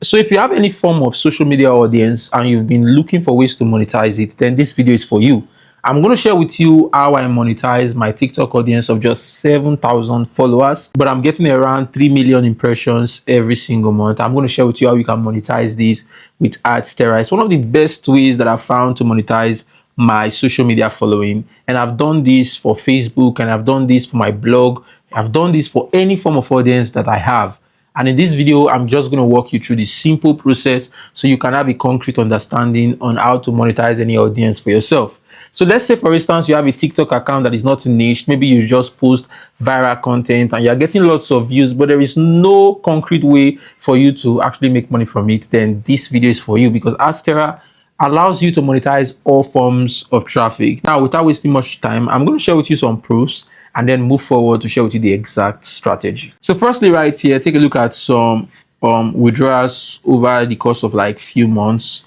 So if you have any form of social media audience and you've been looking for ways to monetize it, then this video is for you. I'm going to share with you how I monetize my TikTok audience of just 7,000 followers, but I'm getting around 3 million impressions every single month. I'm going to share with you how you can monetize this with Adsterra. It's one of the best ways that I've found to monetize my social media following. And I've done this for Facebook, and I've done this for my blog. I've done this for any form of audience that I have. And in this video, I'm just going to walk you through the simple process so you can have a concrete understanding on how to monetize any audience for yourself. So let's say, for instance, you have a TikTok account that is not niche. Maybe you just post viral content and you're getting lots of views, but there is no concrete way for you to actually make money from it. Then this video is for you, because Adsterra allows you to monetize all forms of traffic. Now, without wasting much time, I'm going to share with you some proofs and then move forward to share with you the exact strategy. So firstly, right here, take a look at some withdrawals over the course of like few months.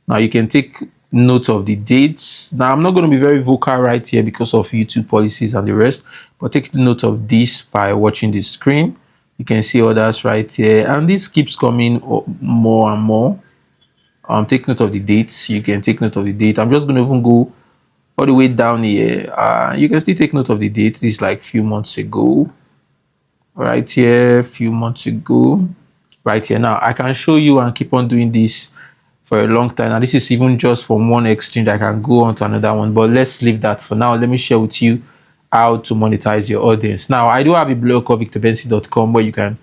Now you can take note of the dates. Now I'm not going to be very vocal right here because of YouTube policies and the rest, but take note of this by watching the screen. You can see others right here, and this keeps coming more and more. Take note of the dates. You can take note of the date. I'm just going to even go all the way down here. You can still take note of the date. This is like few months ago. Right here, few months ago. Right here. Now I can show you and keep on doing this for a long time. Now this is even just from one exchange. I can go on to another one, but let's leave that for now. Let me share with you how to monetize your audience. Now I do have a blog called victorbensi.com where you can,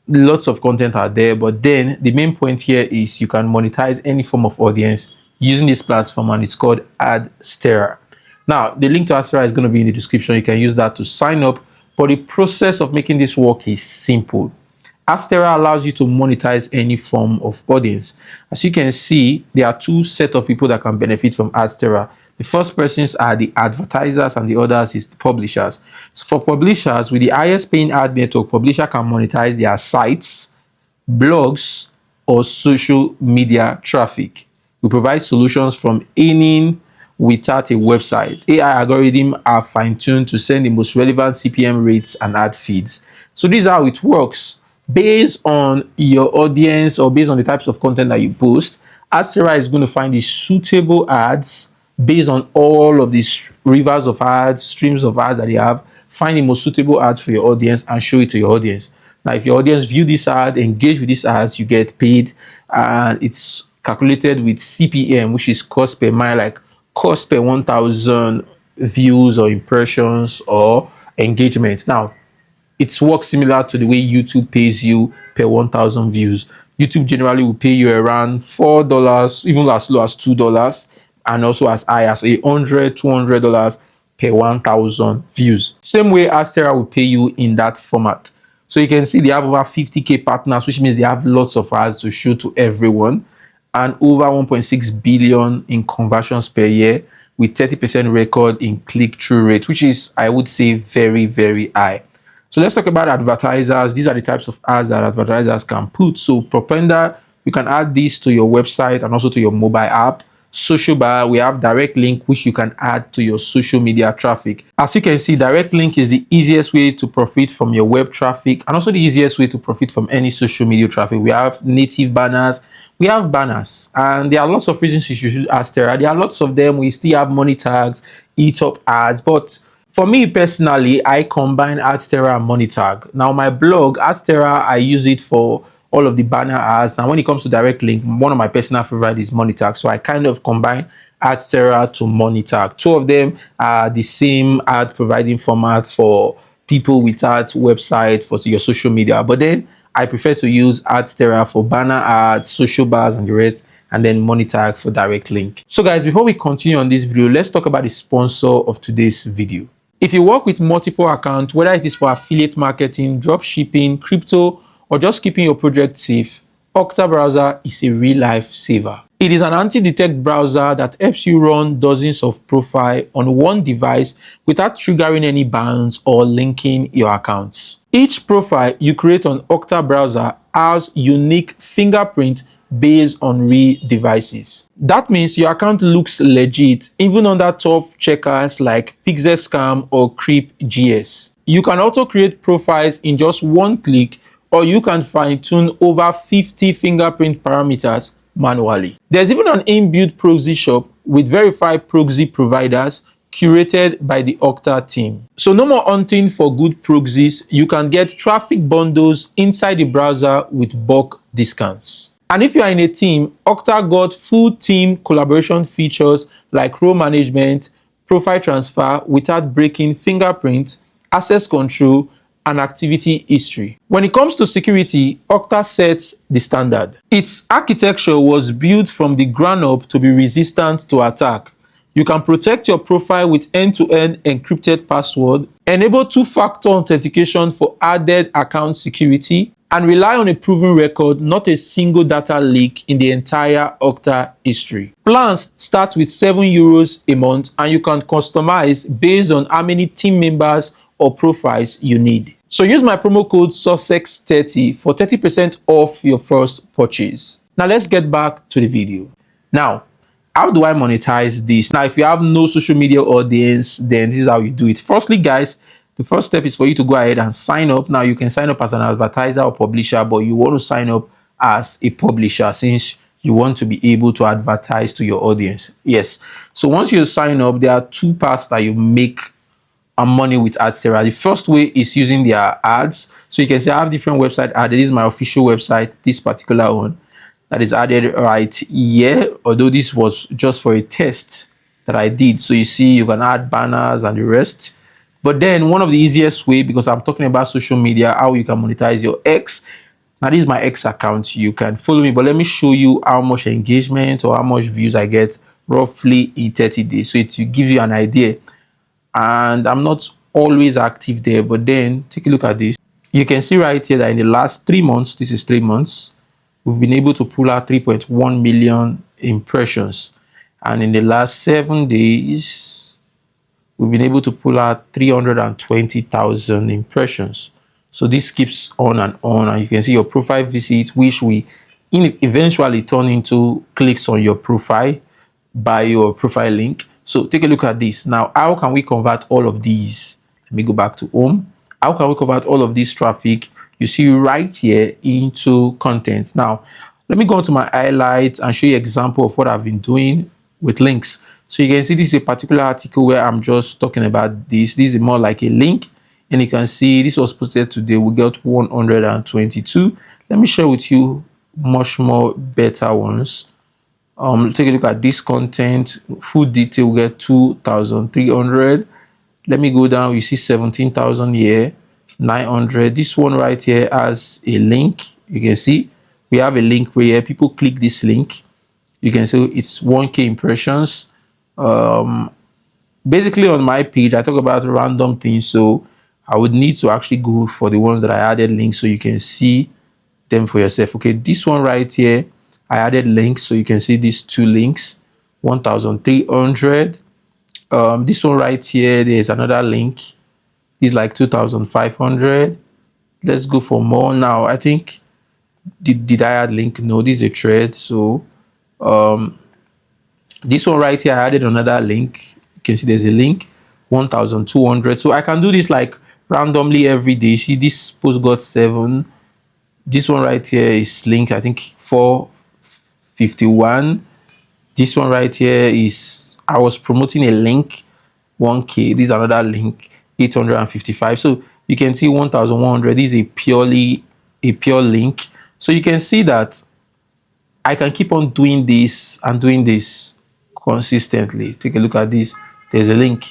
lots of content are there, but then the main point here is you can monetize any form of audience using this platform, and it's called Adsterra. Now the link to Adsterra is going to be in the description. You can use that to sign up, but the process of making this work is simple. Adsterra allows you to monetize any form of audience. As you can see, there are two sets of people that can benefit from Adsterra. The first persons are the advertisers, and the others is the publishers. So for publishers, with the highest paying ad network, publisher can monetize their sites, blogs, or social media traffic. We provide solutions from earning without a website. AI algorithms are fine-tuned to send the most relevant CPM rates and ad feeds. So this is how it works. Based on your audience or based on the types of content that you post, Adsterra is going to find the suitable ads based on all of these rivers of ads, streams of ads that you have. Find the most suitable ads for your audience and show it to your audience. Now, if your audience view this ad, engage with these ads, you get paid, and it's calculated with CPM, which is cost per mile, like cost per 1,000 views or impressions or engagements. Now, it works similar to the way YouTube pays you per 1,000 views. YouTube generally will pay you around $4, even as low as $2, and also as high as $100, $200 per 1,000 views. Same way Adsterra will pay you in that format. So you can see they have over 50K partners, which means they have lots of ads to show to everyone, and over 1.6 billion in conversions per year, with 30% record in click-through rate, which is, I would say, very, very high. So let's talk about advertisers. These are the types of ads that advertisers can put. So Propender, you can add this to your website and also to your mobile app. Social bar, we have direct link, which you can add to your social media traffic. As you can see, direct link is the easiest way to profit from your web traffic, and also the easiest way to profit from any social media traffic. We have native banners, we have banners, and there are lots of reasons you should use Adsterra. There are lots of them. We still have money tags, eat-up ads, but for me personally, I combine Adsterra and money tag. Now my blog, Adsterra, I use it for all of the banner ads. Now when it comes to direct link, one of my personal favorite is money tag. So I kind of combine Adsterra to money tag. Two of them are the same ad providing format for people without website for your social media. But then I prefer to use Adsterra for banner ads, social bars, and the rest, and then money tag for direct link. So guys, before we continue on this video, let's talk about the sponsor of today's video. If you work with multiple accounts, whether it is for affiliate marketing, drop shipping, crypto, or just keeping your project safe, Octo Browser is a real life saver. It is an anti-detect browser that helps you run dozens of profiles on one device without triggering any bans or linking your accounts. Each profile you create on Octo Browser has unique fingerprint based on real devices. That means your account looks legit even under tough checkers like Pixel Scam or Creep GS. You can also create profiles in just one click or you can fine-tune over 50 fingerprint parameters manually. There's even an inbuilt proxy shop with verified proxy providers curated by the Octa team. So no more hunting for good proxies. You can get traffic bundles inside the browser with bulk discounts. And if you are in a team, Octa got full team collaboration features like role management, profile transfer without breaking fingerprint, access control, and activity history. When it comes to security, Octa sets the standard. Its architecture was built from the ground up to be resistant to attack. You can protect your profile with end-to-end encrypted password, enable two-factor authentication for added account security, and rely on a proven record, not a single data leak in the entire Octa history. Plans start with €7 a month, and you can customize based on how many team members or profiles you need. So use my promo code Sussex30 for 30% off your first purchase. Now let's get back to the video. Now, how do I monetize this? Now, if you have no social media audience, then this is how you do it. Firstly, guys, the first step is for you to go ahead and sign up. Now, you can sign up as an advertiser or publisher, but you want to sign up as a publisher since you want to be able to advertise to your audience. Yes. So once you sign up, there are two parts that you make money with Adsterra. The first way is using their ads. So you can say I have different website ads. This is my official website, this particular one that is added right here, although this was just for a test that I did. So you see, you can add banners and the rest. But then one of the easiest way, because I'm talking about social media, how you can monetize your X. Now this is my X account. You can follow me, but let me show you how much engagement or how much views I get roughly in 30 days. So it will give you an idea. And I'm not always active there, but then take a look at this. You can see right here that in the last 3 months, this is 3 months, we've been able to pull out 3.1 million impressions. And in the last 7 days, we've been able to pull out 320,000 impressions. So this keeps on, and you can see your profile visit, which we eventually turn into clicks on your profile by your profile link. So take a look at this. Now, how can we convert all of these? Let me go back to home. How can we convert all of this traffic you see right here into content? Now, let me go into my highlights and show you an example of what I've been doing with links. So you can see this is a particular article where I'm just talking about this. This is more like a link, and you can see this was posted today. We got 122. Let me share with you much more better ones. Take a look at this content. Full detail, we get 2,300. Let me go down. You see 17,000 here, 900. This one right here has a link. You can see we have a link where people click this link. You can see it's 1K impressions. Basically on my page, I talk about random things, so I would need to actually go for the ones that I added links so you can see them for yourself. Okay, this one right here, I added links, so you can see these two links, 1,300. This one right here, there's another link. It's like 2,500. Let's go for more. Now, I think, did I add link? No, this is a thread. So this one right here, I added another link. You can see there's a link, 1,200. So I can do this like randomly every day. See, this post got 7. This one right here is link, I think 451. This one right here is, I was promoting a link, 1K. This is another link, 855. So you can see 1,100. This is a pure link. So you can see that I can keep on doing this and doing this consistently. Take a look at this. There's a link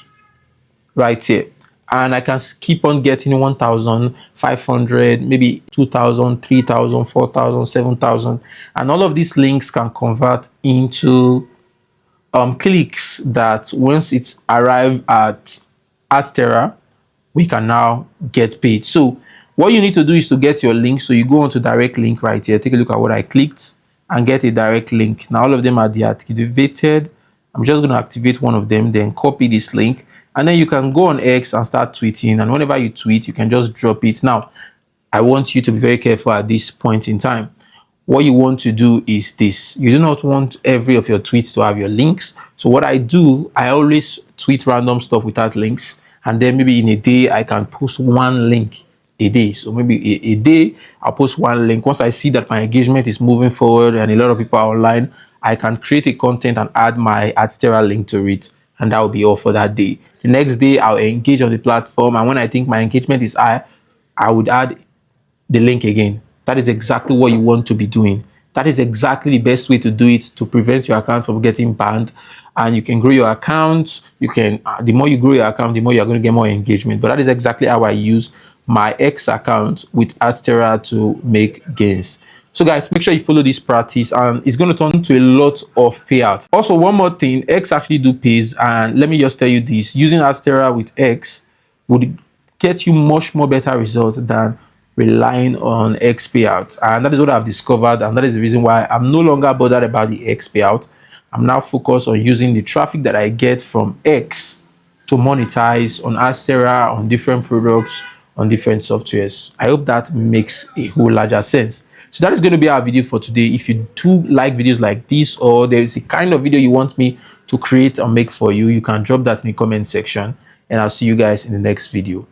right here, and I can keep on getting 1,500, maybe 2,000, 3,000, 4,000, 7,000, and all of these links can convert into clicks that once it's arrived at Adsterra, we can now get paid. So what you need to do is to get your link. So you go on to direct link right here. Take a look at what I clicked and get a direct link. Now all of them are deactivated. I'm just going to activate one of them, then copy this link, and then you can go on X and start tweeting. And whenever you tweet, you can just drop it. Now, I want you to be very careful at this point in time. What you want to do is this. You do not want every of your tweets to have your links. So what I do, I always tweet random stuff without links. And then maybe in a day, I can post one link a day. So maybe a day I'll post one link. Once I see that my engagement is moving forward and a lot of people are online, I can create a content and add my Adsterra link to it, and that will be all for that day. The next day I'll engage on the platform, and when I think my engagement is high, I would add the link again. That is exactly what you want to be doing. That is exactly the best way to do it, to prevent your account from getting banned. And you can grow your account. You can, the more you grow your account, the more you're going to get more engagement. But that is exactly how I use my X account with Adsterra to make gains. So guys, make sure you follow this practice, and it's going to turn into a lot of payouts. Also, one more thing, X actually do pays, and let me just tell you this: using Adsterra with X would get you much more better results than relying on X payout. And that is what I've discovered, and that is the reason why I'm no longer bothered about the X payout. I'm now focused on using the traffic that I get from X to monetize on Adsterra, on different products, on different softwares. I hope that makes a whole larger sense. So that is going to be our video for today. If you do like videos like this, or there is a kind of video you want me to create or make for you, you can drop that in the comment section, and I'll see you guys in the next video.